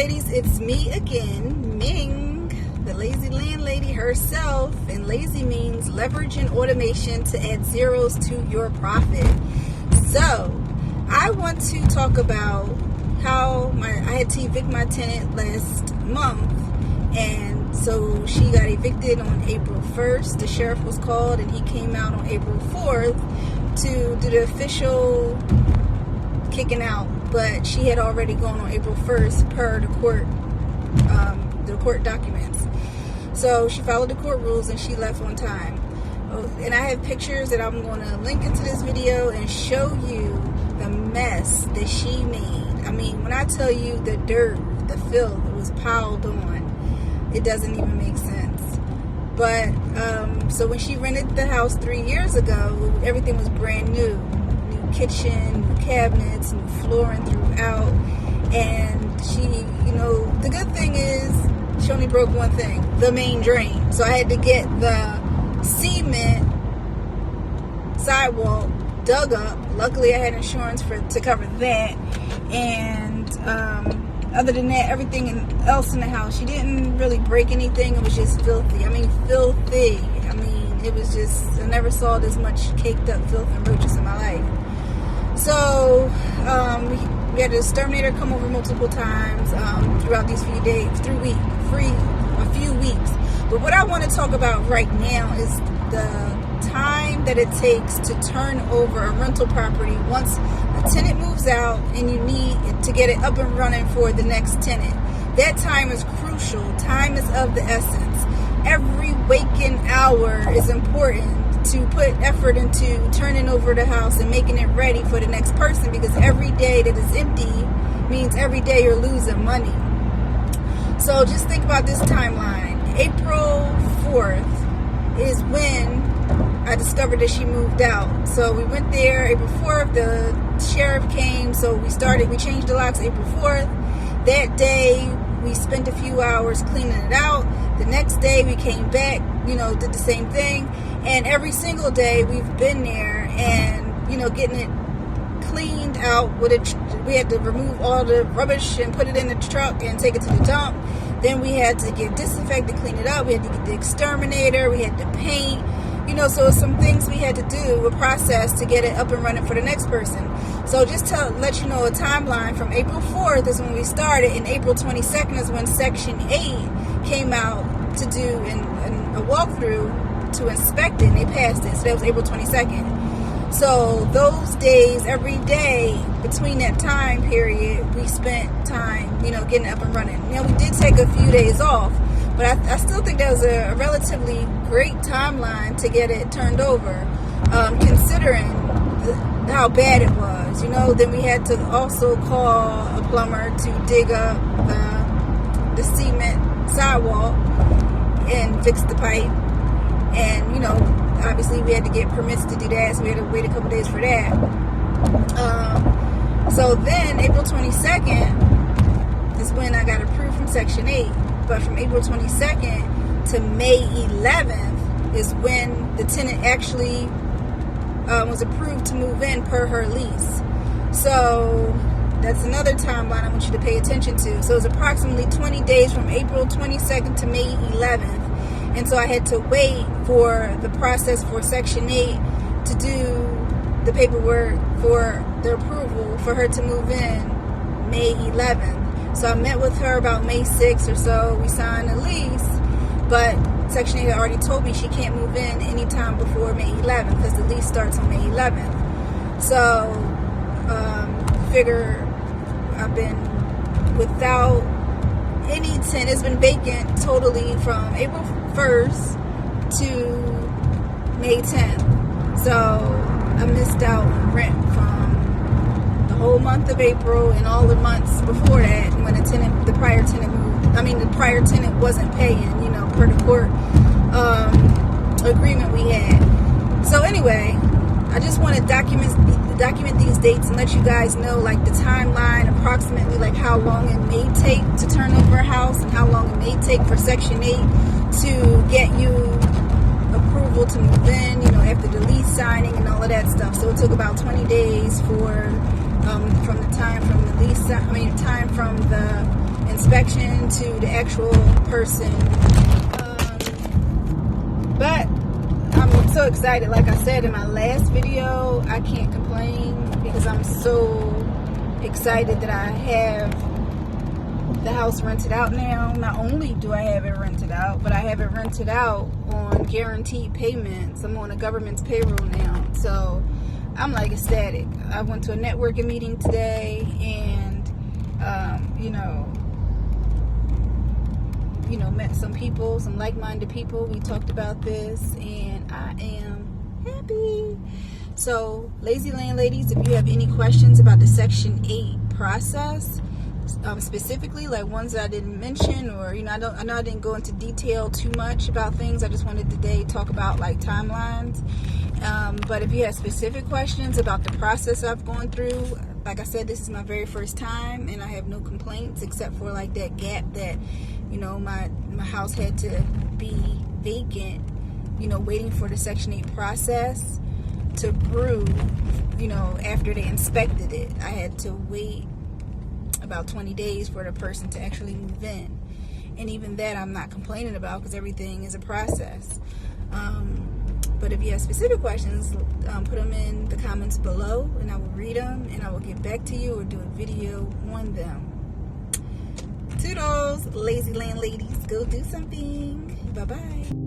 ladies, it's me again, Ming, the lazy landlady herself. And lazy means leverage and automation to add zeros to your profit. So I want to talk about how I had to evict my tenant last month, and so she got evicted on April 1st. The sheriff was called and he came out on April 4th to do the official kicking out, but she had already gone on April 1st per the court documents. So she followed the court rules and she left on time. And I have pictures that I'm going to link into this video and show you the mess that she made. I mean, when I tell you the dirt, the filth was piled on, it doesn't even make sense. But so when she rented the house 3 years ago, everything was brand new. New kitchen, new cabinets, new flooring throughout. And she, the good thing is she only broke one thing, the main drain. So I had to get the cement sidewalk dug up. Luckily I had insurance to cover that. And other than that, everything else in the house, she didn't really break anything. It was just filthy. I mean, filthy. I mean, it was just, I never saw this much caked up filth and roaches in my life. So we had the exterminator come over multiple times throughout these few days, a few weeks. But what I want to talk about right now is the time that it takes to turn over a rental property once a tenant moves out and you need to get it up and running for the next tenant. That time is crucial. Time is of the essence. Every waking hour is important to put effort into turning over the house and making it ready for the next person, because every day that is empty means every day you're losing money. So just think about this timeline. April 4th is when I discovered that she moved out. So we went there April 4th, the sheriff came, so we changed the locks April 4th. That day we spent a few hours cleaning it out. The next day we came back, did the same thing. And every single day we've been there and, getting it cleaned out with it. We had to remove all the rubbish and put it in the truck and take it to the dump. Then we had to get disinfected, clean it up. We had to get the exterminator. We had to paint. So some things we had to do, a process to get it up and running for the next person. So just to let you know a timeline, from April 4th is when we started, and April 22nd is when Section 8 came out to do a walkthrough to inspect it, and they passed it. So that was April 22nd. So those days, every day between that time period, we spent time, getting it up and running. We did take a few days off, but I still think that was a relatively great timeline to get it turned over, considering how bad it was. Then we had to also call a plumber to dig up the cement sidewalk and fix the pipe. And, obviously we had to get permits to do that, so we had to wait a couple days for that. So then April 22nd is when I got approved from Section 8. But from April 22nd to May 11th is when the tenant actually was approved to move in per her lease. So that's another timeline I want you to pay attention to. So it's approximately 20 days from April 22nd to May 11th. And so I had to wait for the process for Section 8 to do the paperwork for the approval for her to move in May 11th. So I met with her about May 6th or so. We signed a lease, but Section 8 had already told me she can't move in anytime before May 11th because the lease starts on May 11th. So figure I've been without any tenant. It's been vacant totally from April 1st to May 10th. So I missed out on rent from the whole month of April and all the months before that when the prior tenant moved. I mean, the prior tenant wasn't paying, per the court agreement we had. So anyway, I just want to document these dates and let you guys know, like, the timeline, approximately, like, how long it may take to turn over a house and how long it may take for Section 8 to get you approval to move in, after the lease signing and all of that stuff. So it took about 20 days from the time from the inspection to the actual person. But I'm so excited. Like I said in my last video, I can't complain because I'm so excited that I have the house rented out now. Not only do I have it rented out, but I have it rented out on guaranteed payments. I'm on a government's payroll now. So I'm like ecstatic. I went to a networking meeting today and, met some people, some like-minded people. We talked about this and I am happy. So, lazy landladies, if you have any questions about the Section 8 process, specifically like ones that I didn't mention, or I know I didn't go into detail too much about things. I just wanted today to talk about like timelines. But if you have specific questions about the process I've gone through, like I said, this is my very first time and I have no complaints except for like that gap that, my house had to be vacant, waiting for the Section 8 process to brew, after they inspected it. I had to wait about 20 days for the person to actually move in. And even that I'm not complaining about because everything is a process. But if you have specific questions, put them in the comments below and I will read them and I will get back to you or do a video on them. Toodles, lazy landladies, go do something. Bye-bye.